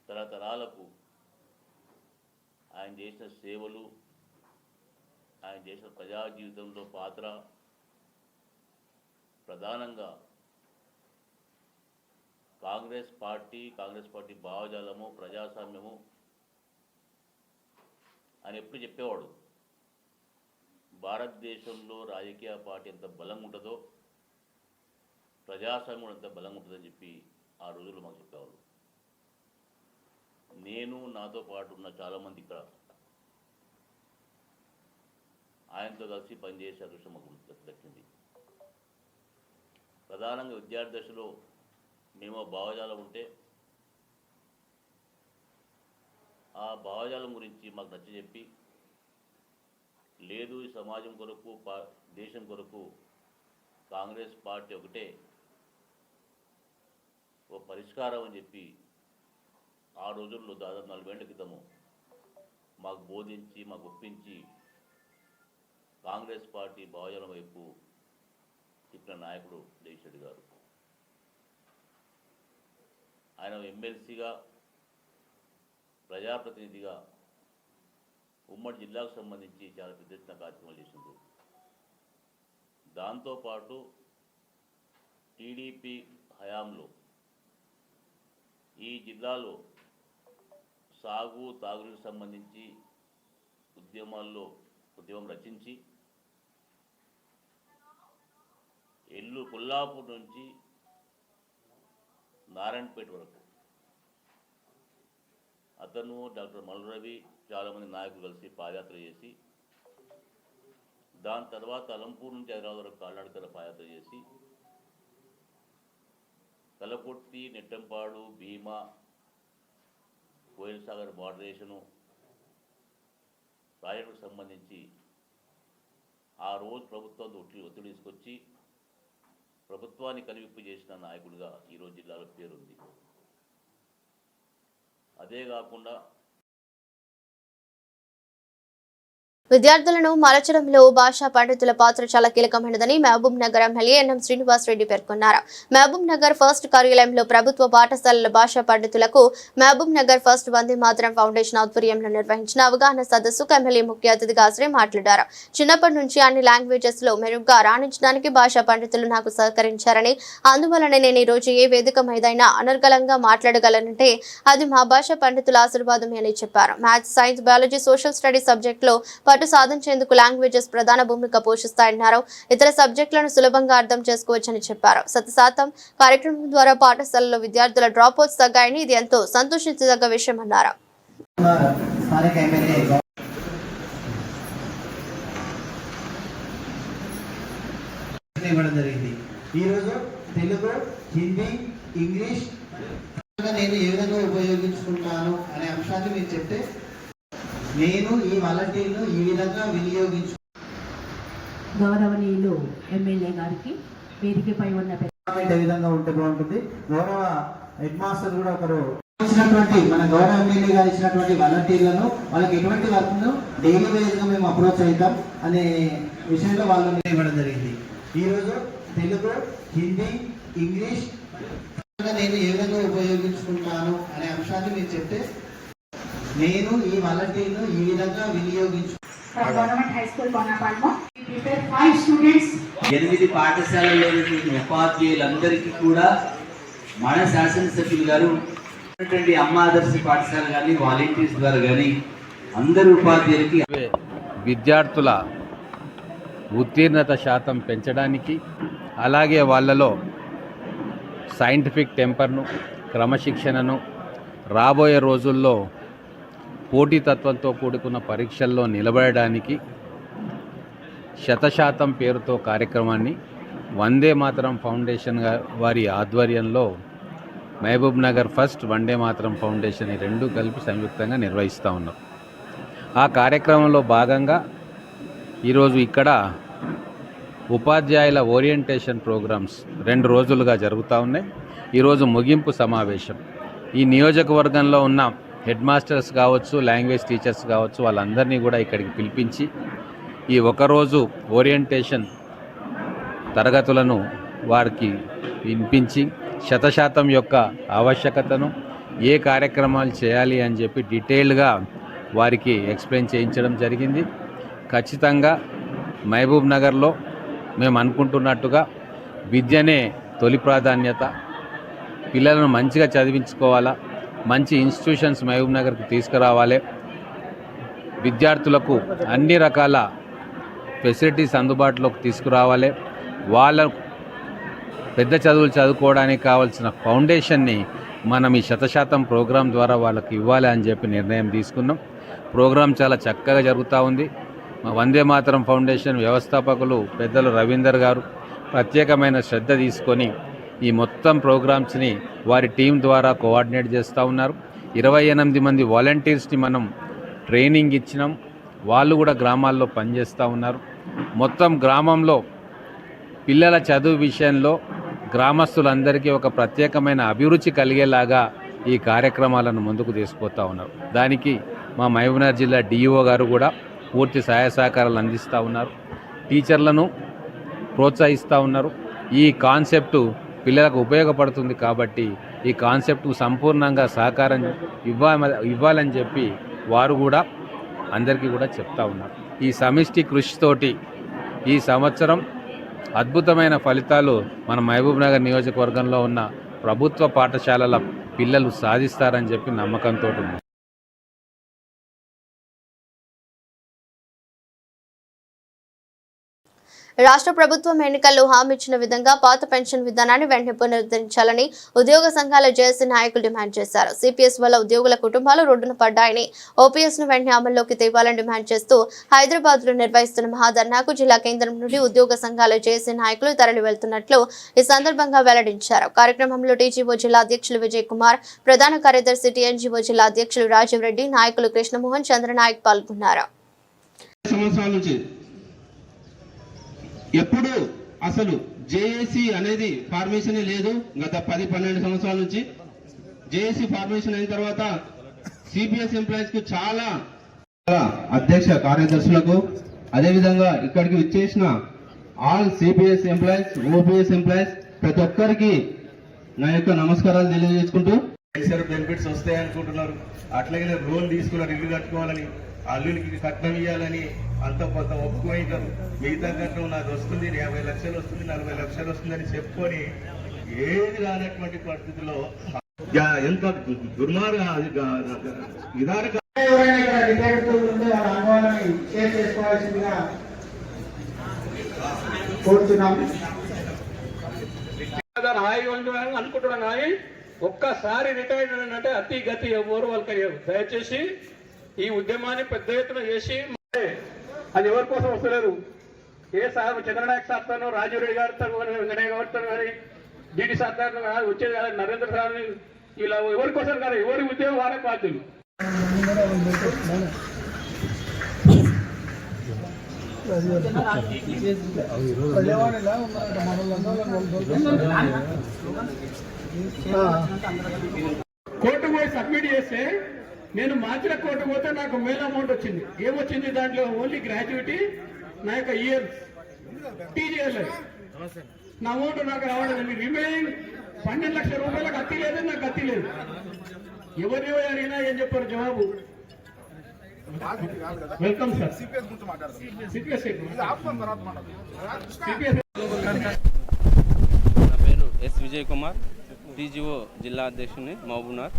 తరతరాలకు ఆయన చేసిన సేవలు, ఆయన చేసిన ప్రజా జీవితంలో పాత్ర, ప్రధానంగా కాంగ్రెస్ పార్టీ భావజాలము, ప్రజాస్వామ్యము అని ఎప్పుడు చెప్పేవాడు. భారతదేశంలో రాజకీయ పార్టీ ఎంత బలంగా ఉంటుందో ప్రజాస్వామ్యం ఎంత బలంగా ఉంటుందని చెప్పి ఆ రోజుల్లో మాకు చెప్పేవాళ్ళు. నేను, నాతో పాటు ఉన్న చాలామంది ఇక్కడ ఆయనతో కలిసి పనిచేసే అదృష్టం మాకు దక్కింది. ప్రధానంగా విద్యార్థి దశలో మేము భావజాలం ఉంటే ఆ భావజాలం గురించి మాకు నచ్చజెప్పి, లేదు ఈ సమాజం కొరకు, దేశం కొరకు కాంగ్రెస్ పార్టీ ఒకటే ఓ పరిష్కారం అని చెప్పి ఆ రోజుల్లో దాదాపు 40 ఏళ్ల క్రితము మాకు బోధించి, మాకు ఒప్పించి కాంగ్రెస్ పార్టీ భావజాలం వైపు తిప్పిన నాయకుడు జగదీశ్వరెడ్డి గారు. ఆయన ఎమ్మెల్సీగా, ప్రజాప్రతినిధిగా ఉమ్మడి జిల్లాకు సంబంధించి చాలా పెద్ద ఎత్తున కార్యక్రమాలు చేసింది. దాంతోపాటు టీడీపీ హయాంలో ఈ జిల్లాలో సాగు, తాగునీటికి సంబంధించి ఉద్యమం రచించి కొల్లాపూర్ నుంచి నారాయణపేట వరకు అతను డాక్టర్ మల్రవి చాలామంది నాయకులు కలిసి పాదయాత్ర చేసి దాని తర్వాత అలంపూర్ నుంచి హైదరాబాద్ వరకు కాలినడకన పాదయాత్ర చేసి కలపొట్టి, నెట్టంపాడు, భీమా, కోయిల్ సాగర్ మోడరేషను ప్రాజెక్టుకు సంబంధించి ఆ రోజు ప్రభుత్వం ఒత్తిడి తీసుకొచ్చి ప్రభుత్వాన్ని కనువిప్పు చేసిన నాయకుడిగా ఈరోజు జిల్లాలో పేరుంది. అదే కాకుండా విద్యార్థులను మలచడంలో భాషా పండితుల పాత్ర చాలా కీలకమైనదని మహబూబ్ నగర్ ఎమ్మెల్యే ఎన్ఎం శ్రీనివాస్ రెడ్డి పేర్కొన్నారు. మహబూబ్ నగర్ ఫస్ట్ కార్యాలయంలో ప్రభుత్వ పాఠశాలల భాషా పండితులకు మహబూబ్ నగర్ ఫస్ట్ వందే మాతరం ఫౌండేషన్ ఆధ్వర్యంలో నిర్వహించిన అవగాహన సదస్సుకు ఎమ్మెల్యే ముఖ్య అతిథిగా హాజరై మాట్లాడారు. చిన్నప్పటి నుంచి అన్ని లాంగ్వేజెస్ లో మెరుగ్గా రాణించడానికి భాషా పండితులు నాకు సహకరించారని, అందువలన నేను ఈ రోజు ఏ వేదిక మీదైనా అనర్గళంగా మాట్లాడగలనంటే అది మా భాషా పండితుల ఆశీర్వాదమే అని చెప్పారు. Maths, science, biology, social studies subject లో సాధించేందుకు లాంగ్వేజెస్ ప్రధాన భూమిక పోషిస్తాయన్నారు. ఇతర సబ్జెక్టులను సులభంగా అర్థం చేసుకోవచ్చని చెప్పారు. 100% కార్యక్రమం ద్వారా పాఠశాలలో విద్యార్థుల డ్రాప్ అవుట్స్ తగ్గాయని, ఇది ఎంతో సంతోషించదగ్గ విషయం అన్నారు. ఈరోజు తెలుగు, హిందీ, ఇంగ్లీష్ నేను ఏ విధంగా ఉపయోగించుకుంటాను అనే అంశాన్ని మీరు చెప్తే నేను ఈ వాలంటీర్ను ఈ విధంగా వినియోగించు. గౌరవనీయులు ఎమ్మెల్యే గారికి వేదికపై ఉన్న ఏ విధంగా ఉంటే బాగుంటుంది. గౌరవ హెడ్ మాస్టర్ కూడా ఒకరు మన గౌరవ ఎమ్మెల్యే గారు ఇచ్చినటువంటి వాలంటీర్లను వాళ్ళకి ఎటువంటి వర్క్ను డైలీ వేజ్ గా మేము అప్రోచ్ అవుతాం అనే విషయంలో వాళ్ళని ఇవ్వడం జరిగింది. ఈరోజు తెలుగు, హిందీ, ఇంగ్లీష్ నేను ఏ విధంగా ఉపయోగించుకుంటాను అనే అంశాన్ని మీరు చెప్తే నేను ఈ వాలంటీర్ను ఈ విధంగా వినియోగించు. 8 పాఠశాలల్లోని ఉపాధ్యాయులందరికీ కూడా మన శాసనసభ్యులు గారు అమ్మ ఆదర్శ పాఠశాల కానీ వాలంటీర్స్ ద్వారా కానీ అందరు ఉపాధ్యాయులకి విద్యార్థుల ఉత్తీర్ణత శాతం పెంచడానికి, అలాగే వాళ్ళలో సైంటిఫిక్ టెంపర్ను, క్రమశిక్షణను, రాబోయే రోజుల్లో పోటీతత్వంతో కూడుకున్న పరీక్షల్లో నిలబడడానికి 100% పేరుతో కార్యక్రమాన్ని వందే మాతరం ఫౌండేషన్ వారి ఆధ్వర్యంలో మహబూబ్ నగర్ ఫస్ట్ వందే మాతరం ఫౌండేషన్ ఈ రెండు కలిపి సంయుక్తంగా నిర్వహిస్తూ ఉన్నాం. ఆ కార్యక్రమంలో భాగంగా ఈరోజు ఇక్కడ ఉపాధ్యాయుల ఓరియంటేషన్ ప్రోగ్రామ్స్ 2 రోజులుగా జరుగుతూ ఉన్నాయి. ఈరోజు ముగింపు సమావేశం. ఈ నియోజకవర్గంలో ఉన్న హెడ్ మాస్టర్స్ కావచ్చు, లాంగ్వేజ్ టీచర్స్ కావచ్చు, వాళ్ళందరినీ కూడా ఇక్కడికి పిలిపించి ఈ ఒకరోజు ఓరియంటేషన్ తరగతులను వారికి వినిపించి 100% యొక్క ఆవశ్యకతను, ఏ కార్యక్రమాలు చేయాలి అని చెప్పి డీటెయిల్డ్గా వారికి ఎక్స్ప్లెయిన్ చేయించడం జరిగింది. ఖచ్చితంగా మహబూబ్ నగర్లో మేము అనుకుంటున్నట్టుగా విద్యనే తొలి ప్రాధాన్యత. పిల్లలను మంచిగా చదివించుకోవాలా, మంచి ఇన్స్టిట్యూషన్స్ మహబూబ్ నగర్కి తీసుకురావాలి, విద్యార్థులకు అన్ని రకాల ఫెసిలిటీస్ అందుబాటులోకి తీసుకురావాలి, వాళ్ళ పెద్ద చదువులు చదువుకోవడానికి కావాల్సిన ఫౌండేషన్ని మనం ఈ 100% ప్రోగ్రాం ద్వారా వాళ్ళకి ఇవ్వాలి అని చెప్పి నిర్ణయం తీసుకున్నాం. ప్రోగ్రాం చాలా చక్కగా జరుగుతూ ఉంది. వందే మాతరం ఫౌండేషన్ వ్యవస్థాపకులు పెద్దలు రవీందర్ గారు ప్రత్యేకమైన శ్రద్ధ తీసుకొని ఈ మొత్తం ప్రోగ్రామ్స్ని వారి టీం ద్వారా కోఆర్డినేట్ చేస్తూ ఉన్నారు. 28 మంది వాలంటీర్స్ని మనం ట్రైనింగ్ ఇచ్చినాం. వాళ్ళు కూడా గ్రామాల్లో పనిచేస్తూ ఉన్నారు. మొత్తం గ్రామంలో పిల్లల చదువు విషయంలో గ్రామస్తులందరికీ ఒక ప్రత్యేకమైన అభిరుచి కలిగేలాగా ఈ కార్యక్రమాలను ముందుకు తీసుకుపోతూ ఉన్నారు. దానికి మా మహబూబ్నగర్ జిల్లా డిఈఓ గారు కూడా పూర్తి సహాయ సహకారాలు అందిస్తూ ఉన్నారు. టీచర్లను ప్రోత్సహిస్తూ ఉన్నారు. ఈ కాన్సెప్టు పిల్లలకు ఉపయోగపడుతుంది కాబట్టి ఈ కాన్సెప్ట్కు సంపూర్ణంగా సహకారం ఇవ్వాలని చెప్పి వారు కూడా అందరికీ కూడా చెప్తా ఉన్నారు. ఈ సమిష్టి కృషితోటి ఈ సంవత్సరం అద్భుతమైన ఫలితాలు మన మహబూబ్ నగర్ నియోజకవర్గంలో ఉన్న ప్రభుత్వ పాఠశాలల పిల్లలు సాధిస్తారని చెప్పి నమ్మకంతో ఉంది. రాష్ట్ర ప్రభుత్వం ఎన్నికల్లో హామీ ఇచ్చిన విధంగా పాత పెన్షన్ విధానాన్ని వెంటనే పునరుద్ధరించాలని ఉద్యోగ సంఘాల జేఏసీ నాయకులు డిమాండ్ చేశారు. సిపిఎస్ వల్ల ఉద్యోగుల కుటుంబాలు రోడ్డున పడ్డాయని, ఓపీఎస్ ను వెంటనే అమల్లోకి తేవాలని డిమాండ్ చేస్తూ హైదరాబాద్ లో నిర్వహిస్తున్న మహాధర్నాకు జిల్లా కేంద్రం నుండి ఉద్యోగ సంఘాల జేఏసీ నాయకులు తరలి వెళ్తున్నట్లు ఈ సందర్భంగా వెల్లడించారు. కార్యక్రమంలో టీజీఓ జిల్లా అధ్యక్షులు విజయ్ కుమార్, ప్రధాన కార్యదర్శి టీఎన్జీఓ జిల్లా అధ్యక్షులు రాజీవ్ రెడ్డి, నాయకులు కృష్ణమోహన్, చంద్రనాయక్ పాల్గొన్నారు. ఎప్పుడు అసలు జేఏసీ అనేది ఫార్మేషనే లేదు. గత 10-12 సంవత్సరాల నుంచి జేఏసీ ఫార్మేషన్ అయిన తర్వాత సిపిఎస్ ఎంప్లాయీస్ కు చాలా అధ్యక్ష కార్యదర్శులకు, అదేవిధంగా ఇక్కడికి విచ్చేసిన all CPS employees, OPS employees ప్రతి ఒక్కరికి నా యొక్క నమస్కారాలు తెలియజేసుకుంటూ, బెనిఫిట్స్ వస్తాయనుకుంటున్నారు, అట్లాగే లోన్ తీసుకున్నారు ఇల్లు కట్టుకోవాలని, అల్లునికి కట్నం ఇవ్వాలని అంత కొంత ఒప్పుకోయినారు. మిగతా కట్నం నాకు వస్తుంది, 50 లక్షలు వస్తుంది, 40 లక్షలు వస్తుందని చెప్పుకొని ఏది రానటువంటి పరిస్థితుల్లో ఎంత దుర్మార్గ విధానం అనుకుంటున్నాను. కానీ ఒక్కసారి రిటైర్డ్ అంటే అతి గతి ఎవరు వాళ్ళకి దయచేసి ఈ ఉద్యమాన్ని పెద్ద ఎత్తున చేసి, అది ఎవరి కోసం వస్తలేదు. ఏ సార్ చంద్రనాయక్ సార్తో, రాజీవ్ రెడ్డి గారితో, వెంకటయ్య గారితో కానీ, డిటి సార్ వచ్చేది కాదు, నరేంద్ర సార్ ఇలా ఎవరి కోసం కాదు, ఎవరి ఉద్యోగం వాళ్ళే బాధ్యులు. కోర్టు పోయి సబ్మిట్ చేస్తే నేను మార్చిన కోర్టు పోతే నాకు మెయిల్ అమౌంట్ వచ్చింది. ఏమొచ్చింది దాంట్లో? ఓన్లీ గ్రాట్యుటీ, నా యొక్క ఇయర్స్, టీజీఎల్ నా అమౌంట్ నాకు రావడం. రిమైనింగ్ 12 లక్షల రూపాయలకు అత్తి లేదు, నాకు అత్తి లేదు. ఎవరిని అడిగినా ఏం చెప్పారు జవాబు? Welcome sir. నా పేరు ఎస్ విజయ్ కుమార్, టీజీఓ జిల్లా అధ్యక్షుని మహబూబ్నగర్.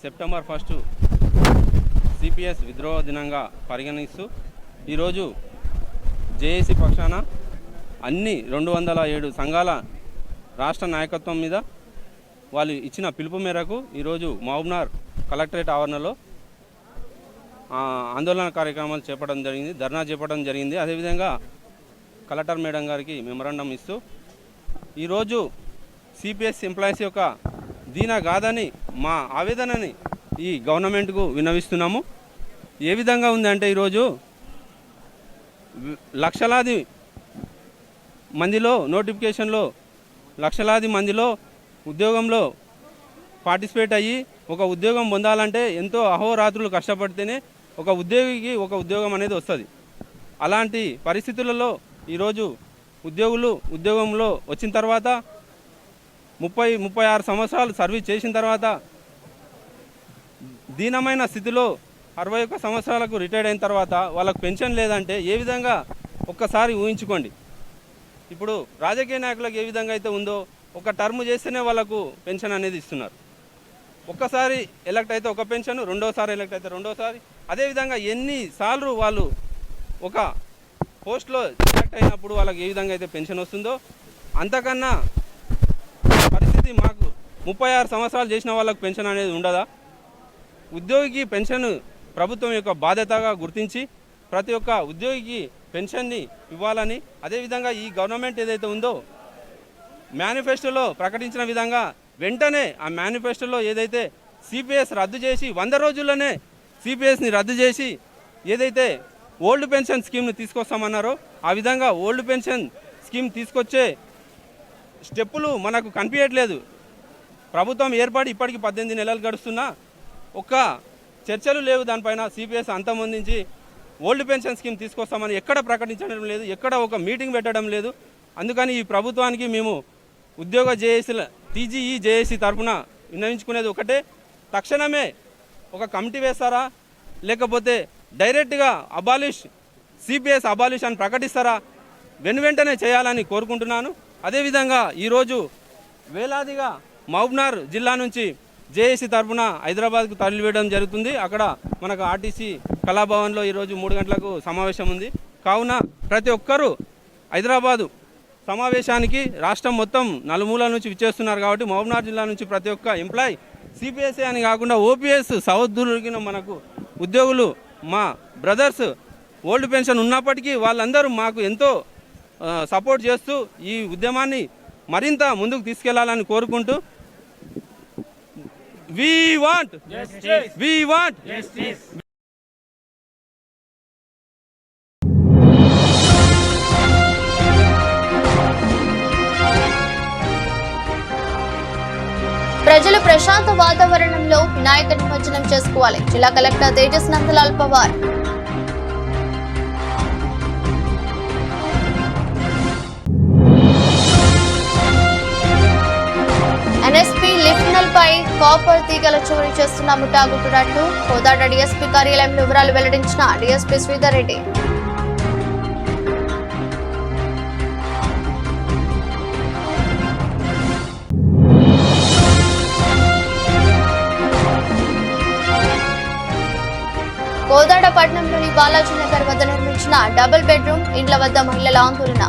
సెప్టెంబర్ 1 సిపిఎస్ విద్రోహ దినంగా పరిగణిస్తూ ఈరోజు జేఏసీ పక్షాన అన్ని 207 సంఘాల రాష్ట్ర నాయకత్వం మీద వాళ్ళు ఇచ్చిన పిలుపు మేరకు ఈరోజు మహబూబ్నగర్ కలెక్టరేట్ ఆవరణలో ఆందోళన కార్యక్రమాలు చేపట్టడం జరిగింది, ధర్నా చేపట్టడం జరిగింది. అదేవిధంగా కలెక్టర్ మేడం గారికి మెమరాండం ఇస్తూ ఈరోజు సిపిఎస్ ఎంప్లాయీస్ యొక్క దీనగాథని, మా ఆవేదనని ఈ గవర్నమెంట్కు విన్నవిస్తున్నాము. ఏ విధంగా ఉందంటే ఈరోజు లక్షలాది మందిలో నోటిఫికేషన్లో లక్షలాది మందిలో ఉద్యోగంలో పార్టిసిపేట్ అయ్యి ఒక ఉద్యోగం పొందాలంటే ఎంతో అహోరాత్రులు కష్టపడితేనే ఒక ఉద్యోగికి ఒక ఉద్యోగం అనేది వస్తుంది. అలాంటి పరిస్థితులలో ఈరోజు ఉద్యోగులు ఉద్యోగంలో వచ్చిన తర్వాత 30-36 సంవత్సరాలు సర్వీస్ చేసిన తర్వాత దీనమైన స్థితిలో 61 సంవత్సరాలకు రిటైర్డ్ అయిన తర్వాత వాళ్ళకు పెన్షన్ లేదంటే ఏ విధంగా ఒక్కసారి ఊహించుకోండి. ఇప్పుడు రాజకీయ నాయకులకు ఏ విధంగా అయితే ఉందో ఒక టర్మ్ చేస్తేనే వాళ్ళకు పెన్షన్ అనేది ఇస్తున్నారు. ఒక్కసారి ఎలక్ట్ అయితే ఒక పెన్షన్, రెండోసారి ఎలక్ట్ అయితే రెండోసారి, అదేవిధంగా ఎన్నిసార్లు వాళ్ళు ఒక పోస్ట్లో ఎలక్ట్ అయినప్పుడు వాళ్ళకి ఏ విధంగా అయితే పెన్షన్ వస్తుందో అంతకన్నా పరిస్థితి మాకు 36 సంవత్సరాలు చేసిన వాళ్ళకు పెన్షన్ అనేది ఉండదా? ఉద్యోగికి పెన్షన్ ప్రభుత్వం యొక్క బాధ్యతగా గుర్తించి ప్రతి ఒక్క ఉద్యోగికి పెన్షన్ని ఇవ్వాలని, అదేవిధంగా ఈ గవర్నమెంట్ ఏదైతే ఉందో మేనిఫెస్టోలో ప్రకటించిన విధంగా వెంటనే ఆ మేనిఫెస్టోలో ఏదైతే సిపిఎస్ రద్దు చేసి 100 రోజుల్లోనే సిపిఎస్ని రద్దు చేసి ఏదైతే ఓల్డ్ పెన్షన్ స్కీమ్ని తీసుకొస్తామన్నారో ఆ విధంగా ఓల్డ్ పెన్షన్ స్కీమ్ తీసుకొచ్చే స్టెప్పులు మనకు కనిపించట్లేదు. ప్రభుత్వం ఏర్పడి ఇప్పటికి 18 నెలలు గడుస్తున్నా ఒక్క చర్చలు లేవు దానిపైన. సిపిఎస్ అంతమొందించి ఓల్డ్ పెన్షన్ స్కీమ్ తీసుకొస్తామని ఎక్కడ ప్రకటించడం లేదు, ఎక్కడ ఒక మీటింగ్ పెట్టడం లేదు. అందుకని ఈ ప్రభుత్వానికి మేము ఉద్యోగ జేఏసీల టీజీఈ జేఏసీ తరఫున విన్నవించుకునేది ఒకటే, తక్షణమే ఒక కమిటీ వేస్తారా, లేకపోతే డైరెక్ట్గా సిపిఎస్ అబాలిష్ అని ప్రకటిస్తారా, వెంటనే చేయాలని కోరుకుంటున్నాను. అదేవిధంగా ఈరోజు వేలాదిగా మహబూబ్నగర్ జిల్లా నుంచి జేఏసీ తరఫున హైదరాబాద్కు తరలివేయడం జరుగుతుంది. అక్కడ మనకు ఆర్టీసీ కళాభవన్లో ఈరోజు 3 గంటలకు సమావేశం ఉంది. కావున ప్రతి ఒక్కరూ హైదరాబాదు సమావేశానికి రాష్ట్రం మొత్తం నలుమూలల నుంచి విచ్చేస్తున్నారు కాబట్టి మహబూబ్నగర్ జిల్లా నుంచి ప్రతి ఒక్క ఎంప్లాయీ సిపిఎస్ఏ అని కాకుండా ఓపీఎస్ సహోదరులకి మనకు ఉద్యోగులు మా బ్రదర్స్ ఓల్డ్ పెన్షన్ ఉన్నప్పటికీ వాళ్ళందరూ మాకు ఎంతో సపోర్ట్ చేస్తూ ఈ ఉద్యమాన్ని మరింత ముందుకు తీసుకెళ్లాలని కోరుకుంటూ వి వాంట్ ప్రజలు ప్రశాంత వాతావరణంలో వినాయక నిమజ్జనం చేసుకోవాలి. జిల్లా కలెక్టర్ తేజస్ నందలాల్ పవార్. ఎన్ఎస్పీ లిఫ్ట్నల్ పై కాపర్ తీగల చోరీ చేస్తున్న ముఠా గుట్టునట్టు కోదాడ డీఎస్పీ కార్యాలయంలో వివరాలు వెల్లడించిన డీఎస్పీ శ్రీధర్ రెడ్డి. కోదాడ పట్టణంలోని బాలాజీ నగర్ వద్ద నిర్మించిన డబుల్ బెడ్రూమ్ ఇండ్ల వద్ద మహిళల ఆందోళన.